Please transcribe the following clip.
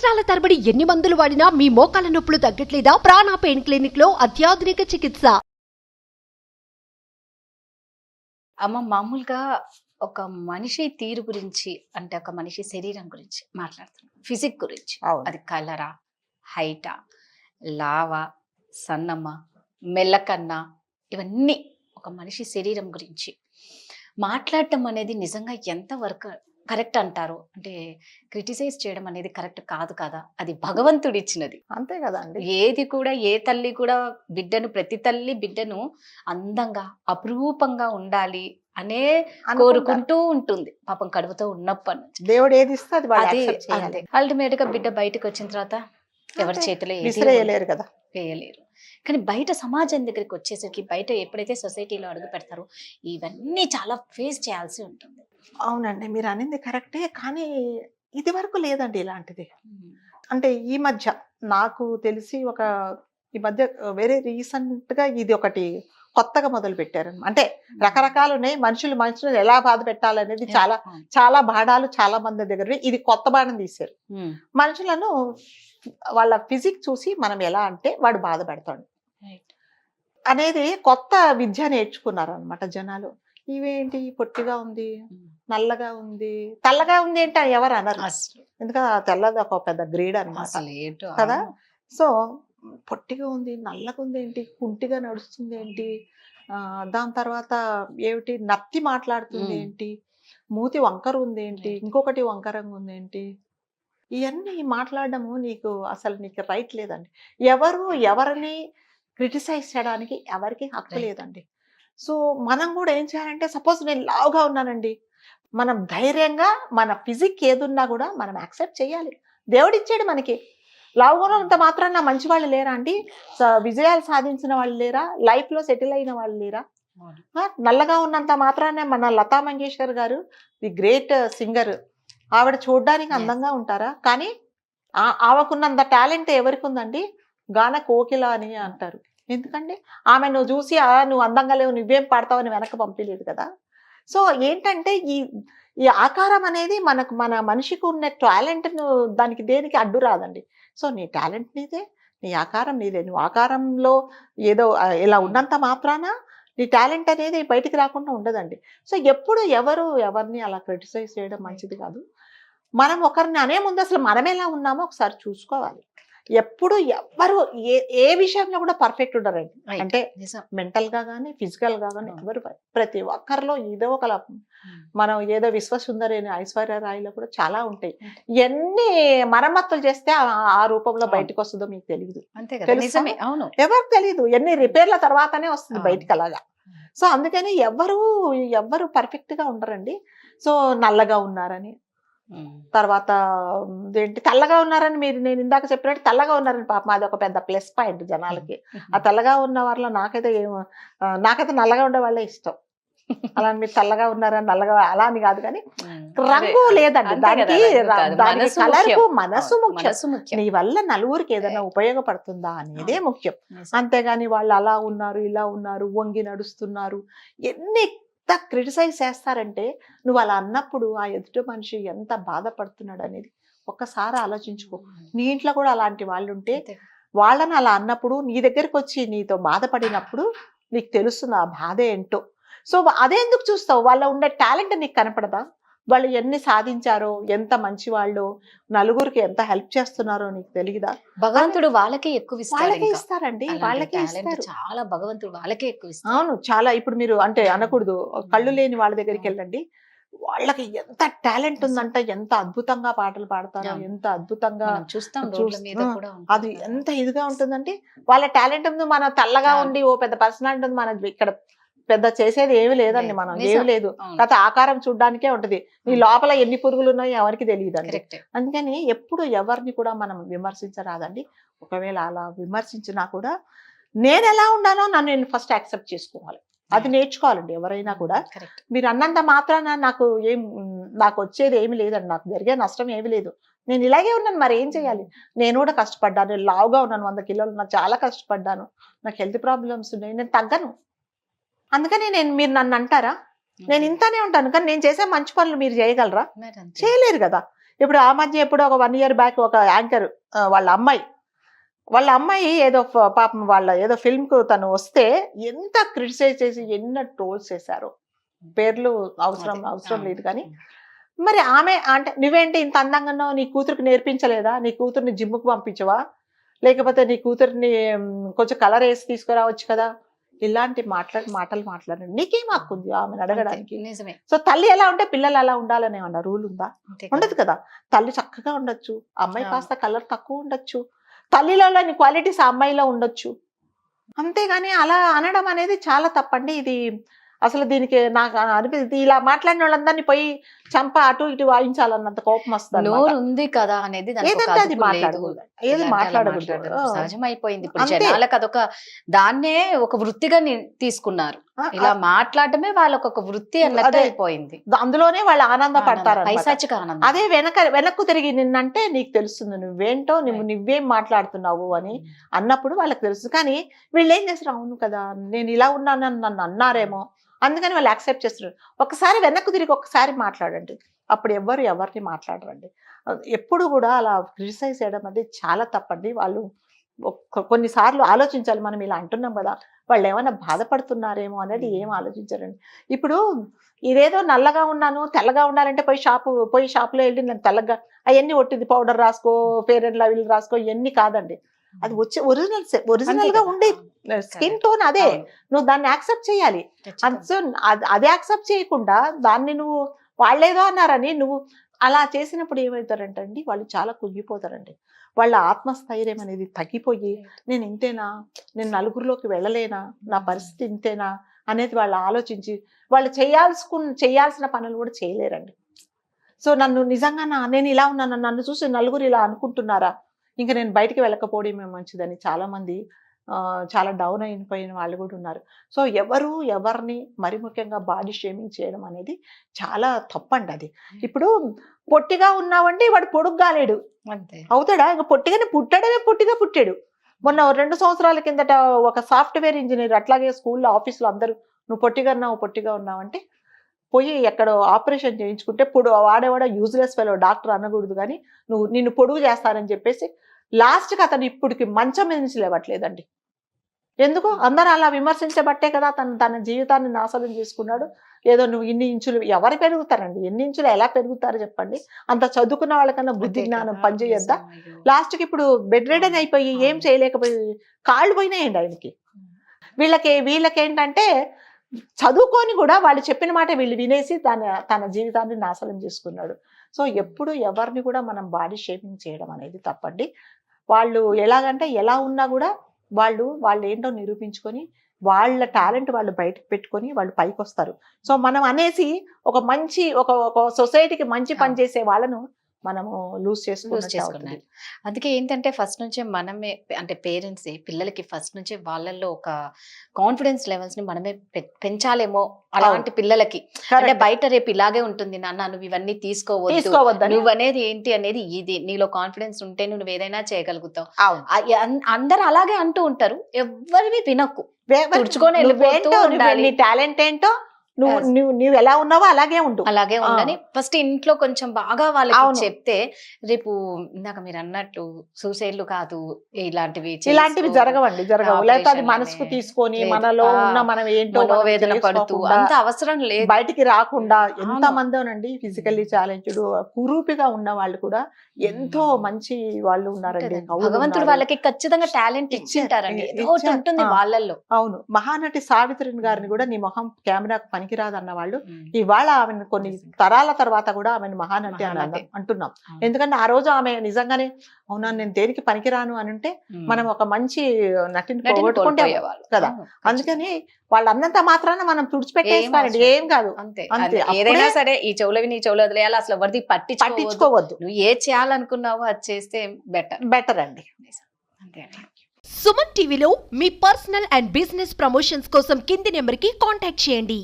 సంవత్సరాల తరబడి ఎన్ని మందులు వాడినా మీ మోకాల నొప్పులు తగ్గట్లేదా? ప్రాణ పెయిన్ క్లినిక్ లో అత్యాధునిక చికిత్స. అమ్మ మామూలుగా ఒక మనిషి తీరు గురించి అంటే ఒక మనిషి శరీరం గురించి మాట్లాడుతున్నాం, ఫిజిక్ గురించి. అవును. అది కలరా, హైటా, లావా, సన్నమ్మ, మెల్లకన్నా, ఇవన్నీ ఒక మనిషి శరీరం గురించి మాట్లాడటం అనేది నిజంగా ఎంతవరకు కరెక్ట్ అంటారు? అంటే క్రిటిసైజ్ చేయడం అనేది కరెక్ట్ కాదు కదా, అది భగవంతుడు ఇచ్చినది. అంతే కదా అండి. ఏది కూడా ఏ తల్లి కూడా ప్రతి తల్లి బిడ్డను అందంగా అపురూపంగా ఉండాలి అనే కోరుకుంటూ ఉంటుంది పాపం కడుపుతో ఉన్నప్పటి నుంచి. దేవుడు ఏది ఇస్తే అది వాళ్ళు అదే accept చేయాలి. అంతే. అల్టిమేట్ గా బిడ్డ బయటకు వచ్చిన తర్వాత ఎవరి అంతే. చేతిలో ఏది విసిరేయలేరు కదా. వేయలేరు. కానీ బయట సమాజం దగ్గరికి వచ్చేసరికి బయట ఎప్పుడైతే సొసైటీలో అడుగు పెడతారో ఇవన్నీ చాలా ఫేస్ చేయాల్సి ఉంటుంది. అవునండి, మీరు అనింది కరెక్టే. కానీ ఇది వరకు లేదండి ఇలాంటిది. అంటే ఈ మధ్య నాకు తెలిసి ఈ మధ్య వెరీ రీసెంట్ గా ఇది ఒకటి కొత్తగా మొదలు పెట్టారు. అంటే రకరకాలు ఉన్నాయి. మనుషులు ఎలా బాధ పెట్టాలనేది చాలా చాలా బాణాలు చాలా మంది దగ్గర. ఇది కొత్త బాణం తీశారు. మనుషులను వాళ్ళ ఫిజిక్ చూసి మనం ఎలా అంటే వాడు బాధ పెడతాడు అనేది కొత్త విద్య నేర్చుకున్నారు అనమాట జనాలు. ఇవేంటి పొట్టిగా ఉంది, నల్లగా ఉంది, తెల్లగా ఉంది ఏంటి అని ఎవరు అనరు. ఎందుకంటే తెల్లది ఒక పెద్ద గ్రేడ్ అనమాట కదా. సో పొట్టిగా ఉంది, నల్లగా ఉంది ఏంటి, కుంటిగా నడుస్తుంది ఏంటి, దాని తర్వాత ఏమిటి నత్తి మాట్లాడుతుంది ఏంటి, మూతి వంకర ఉంది ఏంటి, ఇంకొకటి వంకరంగా ఉంది ఏంటి, ఇవన్నీ మాట్లాడడము నీకు రైట్ లేదండి. ఎవరిని క్రిటిసైజ్ చేయడానికి ఎవరికి హక్కు లేదండి. సో మనం కూడా ఏం చేయాలంటే, సపోజ్ నేను లావుగా ఉన్నానండి, మనం ధైర్యంగా మన ఫిజిక్ ఏదున్నా కూడా మనం యాక్సెప్ట్ చేయాలి. దేవుడిచ్చాడు మనకి. లావుగా ఉన్నంత మాత్రాన మంచి వాళ్ళు లేరా అండి? విజయాలు సాధించిన వాళ్ళు లేరా? లైఫ్లో సెటిల్ అయిన వాళ్ళు లేరా? నల్లగా ఉన్నంత మాత్రాన మన లతా మంగేష్కర్ గారు ది గ్రేట్ సింగర్, ఆవిడ చూడడానికి అందంగా ఉంటారా? కానీ ఆమెకున్నంత టాలెంట్ ఎవరికి ఉందండి? గాన కోకిల అని అంటారు. ఎందుకండి? ఆమె నువ్వు చూసి నువ్వు అందంగా లేవు, నువ్వేం పాడతావని వెనక పంపించలేదు కదా. సో ఏంటంటే ఈ ఆకారం అనేది మన మనిషికి ఉన్న టాలెంట్ దానికి దేనికి అడ్డు రాదండి. సో నీ టాలెంట్ నీదే, నీ ఆకారం నీదే. నువ్వు ఆకారంలో ఏదో ఇలా ఉన్నంత మాత్రాన నీ టాలెంట్ అనేది బయటికి రాకుండా ఉండదండి. సో ఎప్పుడు ఎవరిని అలా క్రిటిసైజ్ చేయడం మంచిది కాదు. మనం ఒకరిని అనే ముందు అసలు మనం ఎలా ఉన్నామో ఒకసారి చూసుకోవాలి. ఎప్పుడు ఎవరు ఏ విషయంలో కూడా పర్ఫెక్ట్ ఉండరండి. అంటే మెంటల్ గా కానీ ఫిజికల్ గా కానీ ఎవరు ప్రతి ఒక్కరిలో ఏదో ఒక మనం ఏదో విశ్వసుందరి ఐశ్వర్య రాయిలో కూడా చాలా ఉంటాయి. ఎన్ని మరమ్మతులు చేస్తే ఆ రూపంలో బయటకు వస్తుందో మీకు తెలియదు. ఎవరికి తెలియదు. ఎన్ని రిపేర్ల తర్వాతనే వస్తుంది బయటకు అలాగా. సో అందుకని ఎవరు పర్ఫెక్ట్ గా ఉండరండి. సో నల్లగా ఉన్నారని, తర్వాత ఏంటి తెల్లగా ఉన్నారని నేను ఇందాక చెప్పినట్టు తెల్లగా ఉన్నారని పాపం అది ఒక పెద్ద ప్లస్ పాయింట్ జనాలకి. ఆ తెల్లగా ఉన్న వాళ్ళలో నాకైతే నల్లగా ఉండే వాళ్ళే ఇష్టం. అలా మీరు తెల్లగా ఉన్నారని నల్లగా అలా అని కాదు, కానీ రంగు లేదండి దానికి కలర్కు మనసు ముఖ్యం. నీ వల్ల నలుగురికి ఏదైనా ఉపయోగపడుతుందా అనేదే ముఖ్యం. అంతేగాని వాళ్ళు అలా ఉన్నారు, ఇలా ఉన్నారు, వంగి నడుస్తున్నారు, ఎన్ని క్రిటిసైజ్ చేస్తారంటే నువ్వు అలా అన్నప్పుడు ఆ ఎదుటి మనిషి ఎంత బాధపడుతున్నాడు అనేది ఒక్కసారి ఆలోచించుకో. నీ ఇంట్లో కూడా అలాంటి వాళ్ళు ఉంటే వాళ్ళని అలా అన్నప్పుడు నీ దగ్గరకు వచ్చి నీతో బాధపడినప్పుడు నీకు తెలుస్తుంది ఆ బాధ ఏంటో. సో అదే ఎందుకు చూస్తావు? వాళ్ళ ఉండే టాలెంట్ నీకు కనపడదా? వాళ్ళు ఎన్ని సాధించారో, ఎంత మంచి వాళ్ళు, నలుగురికి ఎంత హెల్ప్ చేస్తున్నారో నీకు తెలియదా? భగవంతుడు వాళ్ళకే ఎక్కువ ఇస్తారండి, వాళ్ళకే ఇస్తారు. చాలా భగవంతుడు వాళ్ళకే ఎక్కువ ఇస్తారు. అవును, చాలా. ఇప్పుడు మీరు అంటే అనకూడదు, కళ్ళు లేని వాళ్ళ దగ్గరికి వెళ్ళండి, వాళ్ళకి ఎంత టాలెంట్ ఉందంట, ఎంత అద్భుతంగా పాటలు పాడతారో, ఎంత అద్భుతంగా అది ఎంత ఇదిగా ఉంటుందంటే వాళ్ళ టాలెంట్ ఉంది. మన తెల్లగా ఉండి ఓ పెద్ద పర్సనాలిటీ ఉంది, మన ఇక్కడ పెద్ద చేసేది ఏమి లేదండి. మనం ఏమి లేదు, గత ఆకారం చూడ్డానికే ఉంటది. నీ లోపల ఎన్ని పురుగులు ఉన్నాయో ఎవరికి తెలియదు అండి. అందుకని ఎప్పుడు ఎవరిని కూడా మనం విమర్శించరాదండి. ఒకవేళ అలా విమర్శించినా కూడా నేను ఎలా ఉండాలో నేను ఫస్ట్ యాక్సెప్ట్ చేసుకోవాలి. అది నేర్చుకోవాలండి ఎవరైనా కూడా. మీరు అన్నంత మాత్రాన నాకు వచ్చేది ఏమి లేదండి, నాకు జరిగే నష్టం ఏమి లేదు, నేను ఇలాగే ఉన్నాను, మరి ఏం చేయాలి? నేను కూడా కష్టపడ్డాను, లావుగా ఉన్నాను, 100 కిలోలు, నాకు చాలా కష్టపడ్డాను, నాకు హెల్త్ ప్రాబ్లమ్స్ ఉన్నాయి, నేను తగ్గను. అందుకని మీరు నన్ను అంటారా? నేను ఇంతనే ఉంటాను, కానీ నేను చేసే మంచి పనులు మీరు చేయగలరా? చేయలేరు కదా. ఇప్పుడు ఆ మధ్య ఎప్పుడో ఒక 1 year బ్యాక్ ఒక యాంకర్ వాళ్ళ అమ్మాయి ఏదో పాపం వాళ్ళ ఏదో ఫిల్మ్ కు తను వస్తే ఎంత క్రిటిసైజ్ చేసి ఎన్నో ట్రోల్స్ చేశారు. పేర్లు అవసరం లేదు కానీ మరి ఆమె అంటే నువ్వేంటి ఇంత అందంగా ఉన్నావు, నీ కూతురికి నేర్పించలేదా, నీ కూతుర్ని జిమ్కి పంపించవా, లేకపోతే నీ కూతుర్ని కొంచెం కలర్ వేసి తీసుకురావచ్చు కదా, ఇలాంటి మాటలు మాట్లాడండి. నీకేం హక్కు ఉంది ఆమెను అడగడానికి? నిజమే. సో తల్లి ఎలా ఉంటే పిల్లలు అలా ఉండాలనే రూల్ ఉందా? ఉండదు కదా. తల్లి చక్కగా ఉండొచ్చు, అమ్మాయి కాస్త కలర్ తక్కువ ఉండొచ్చు, తల్లిలోని క్వాలిటీస్ ఆ అమ్మాయిలో ఉండొచ్చు, అంతేగాని అలా అనడం అనేది చాలా తప్పండి. ఇది అసలు దీనికి నాకు అనిపిస్తుంది, ఇలా మాట్లాడిన వాళ్ళందరినీ పోయి చంప అటు ఇటు వాయించాలన్నంత కోపం వస్తుంది. నోరు ఉంది కదా అనేది ఏదంటే అది మాట్లాడకూడదు, ఏది మాట్లాడకూడదు, సహజమైపోయింది. ఇప్పుడు జనాలకు అదొక దాన్నే ఒక వృత్తిగా తీసుకున్నారు. ఇలా మాట్లాడటమే వాళ్ళకి ఒక వృత్తి అన్నట్టు అయిపోయింది. అందులోనే వాళ్ళు ఆనందపడతారు, పైశాచిక ఆనందం. అదే వెనక్కు తిరిగి నిన్నంటే నీకు తెలుస్తుంది నువ్వేంటో, నువ్వేం మాట్లాడుతున్నావు అని అన్నప్పుడు వాళ్ళకి తెలుస్తుంది. కానీ వీళ్ళు ఏం చేస్తారు, అవును కదా నేను ఇలా ఉన్నానని నన్ను అన్నారేమో అందుకని వాళ్ళు యాక్సెప్ట్ చేస్తున్నారు. ఒకసారి వెనక్కు తిరిగి ఒకసారి మాట్లాడండి, అప్పుడు ఎవరిని మాట్లాడరండి. ఎప్పుడు కూడా అలా క్రిటిసైజ్ చేయడం అనేది చాలా తప్పండి. వాళ్ళు కొన్నిసార్లు ఆలోచించాలి, మనం ఇలా అంటున్నాం కదా వాళ్ళు ఏమైనా బాధపడుతున్నారేమో అనేది ఏం ఆలోచించారండి. ఇప్పుడు ఇదేదో నల్లగా ఉన్నాను తెల్లగా ఉండాలంటే పోయి షాపులో వెళ్ళి నేను తెల్లగా అవన్నీ ఒట్టిది పౌడర్ రాసుకో, ఫెయిర్ అండ్ లవ్లీ రాసుకో, ఇవన్నీ కాదండి. అది వచ్చే ఒరిజినల్ గా ఉండే స్కిన్ టోన్ అదే, నువ్వు దాన్ని యాక్సెప్ట్ చేయాలి. సో అదే యాక్సెప్ట్ చేయకుండా దాన్ని నువ్వు వాళ్ళేదో అన్నారని నువ్వు అలా చేసినప్పుడు ఏమవుతారంటండి, వాళ్ళు చాలా కుంగిపోతారండి. వాళ్ళ ఆత్మస్థైర్యం అనేది తగ్గిపోయి నేను ఇంతేనా, నేను నలుగురిలోకి వెళ్ళలేనా, నా పరిస్థితి ఇంతేనా అనేది వాళ్ళు ఆలోచించి వాళ్ళు చేయాల్సిన పనులు కూడా చేయలేరండి. సో నన్ను నిజంగా నేను ఇలా ఉన్నాను, నన్ను చూసి నలుగురు ఇలా అనుకుంటున్నారా, ఇంకా నేను బయటికి వెళ్ళకపోవడమే మంచిదని చాలామంది చాలా డౌన్ అయిపోయిన వాళ్ళు కూడా ఉన్నారు. సో ఎవరిని మరి ముఖ్యంగా బాడీ షేమింగ్ చేయడం అనేది చాలా తప్పండి. అది ఇప్పుడు పొట్టిగా ఉన్నావంటే వాడు పొడుగ్గాలేడు అవుతాడా, ఇంకా పొట్టిగానే పొట్టిగా పుట్టాడు. మొన్న 2 సంవత్సరాల కిందట ఒక సాఫ్ట్వేర్ ఇంజనీర్ అట్లాగే స్కూల్లో ఆఫీసులో అందరూ నువ్వు పొట్టిగా ఉన్నావంటే పోయి ఎక్కడో ఆపరేషన్ చేయించుకుంటే వాడేవాడ యూజ్లెస్ ఫెలో డాక్టర్ అనకూడదు కానీ నిన్ను పొడుగు చేస్తానని చెప్పేసి లాస్ట్కి అతను ఇప్పటికి మంచం మీద నుంచి లేవట్లేదండి. ఎందుకు అందరూ అలా విమర్శించబట్టే కదా తన జీవితాన్ని నాశనం చేసుకున్నాడు. ఏదో నువ్వు ఇన్ని ఇంచులు ఎవరు పెరుగుతారండి, ఎన్ని ఇంచులు ఎలా పెరుగుతారు చెప్పండి. అంత చదువుకున్న వాళ్ళకన్నా బుద్ధి జ్ఞానం పనిచేయద్దా? లాస్ట్కి ఇప్పుడు బెడ్ రెడన్ అయిపోయి ఏం చేయలేకపోయి కాళ్ళు పోయినాయండి ఆయనకి. వీళ్ళకేంటంటే చదువుకొని కూడా వాళ్ళు చెప్పిన మాట వీళ్ళు వినేసి తన జీవితాన్ని నాశనం చేసుకున్నాడు. సో ఎప్పుడు ఎవరిని కూడా మనం బాడీ షేమింగ్ చేయడం అనేది తప్పండి. వాళ్ళు ఎలాగంటే ఎలా ఉన్నా కూడా వాళ్ళు ఏంటో నిరూపించుకొని వాళ్ళ టాలెంట్ వాళ్ళు బయటకు పెట్టుకొని వాళ్ళు పైకి వస్తారు. సో మనం అనేసి ఒక మంచి ఒక సొసైటీకి మంచి పని చేసే వాళ్ళను మనము లూజ్ చేసుకున్నాం. అందుకే ఏంటంటే ఫస్ట్ నుంచే మనమే అంటే పేరెంట్స్ పిల్లలకి ఫస్ట్ నుంచే వాళ్ళల్లో ఒక కాన్ఫిడెన్స్ లెవెల్స్ ని మనమే పెంచాలేమో అలాంటి పిల్లలకి. అంటే బయట రేపు ఇలాగే ఉంటుంది నాన్న, నువ్వు ఇవన్నీ తీసుకోవద్దు, నువ్వు అనేది ఏంటి అనేది ఇది, నీలో కాన్ఫిడెన్స్ ఉంటే నువ్వు ఏదైనా చేయగలుగుతావు. అందరు అలాగే అంటూ ఉంటారు, ఎవరివి వినకు, తుడుచుకొని వెళ్ళిపోతూ ఉండాలి. టాలెంట్ ఏంటో నువ్వు ఎలా ఉన్నావో అలాగే ఉండని ఫస్ట్ ఇంట్లో కొంచెం బాగా వాళ్ళకి చెప్తే రేపు ఇందాక మీరు అన్నట్టు సూసైడ్లు కాదు ఇలాంటివి జరగవు. లేకపోతే అది మనసుకు తీసుకొని మనలో ఉన్న మనం ఏంటో మనోవేదన పడుతూ అంత అవసరం లేదు, బయటికి రాకుండా ఎంత మందోనండి ఫిజికల్లీ ఛాలెంజ్డ్ కురూపిగా ఉన్న వాళ్ళు కూడా ఎంతో మంచి వాళ్ళు ఉన్నారండి. భగవంతుడు వాళ్ళకి ఖచ్చితంగా టాలెంట్ ఇచ్చింటారండి, ఉంటుంది వాళ్ళల్లో. అవును, మహానటి సావిత్రిని గారిని కూడా నీ మొహం కెమెరాకు పనికిరాదు అన్న వాళ్ళు ఇవాళ ఆమెను కొన్ని తరాల తర్వాత కూడా ఆమెను మహానటి అని అంటున్నాం. ఎందుకంటే ఆ రోజు ఆమె నిజంగానే అవునా నేను దేనికి పనికిరాను అని ఉంటే మనం ఒక మంచి నటిని పోగొట్టుకుంటే కదా. అందుకని వాళ్ళు అన్నంత మాత్రాన మనం తుడిచిపెట్టేస్తారండి, ఏం కాదు. అంతే, ఏదైనా సరే ఈ చెవులవి నీ చెవులు వదిలేయాలి, అసలు ఎవరిది పట్టించుకోవద్దు. నువ్వు ఏ చేయాలనుకున్నావో అది చేస్తే బెటర్ అండి. అంతే. సుమన్ టీవీలో మీ పర్సనల్ అండ్ బిజినెస్ ప్రమోషన్స్ కోసం కింది నెంబర్కి కాంటాక్ట్ చేయండి.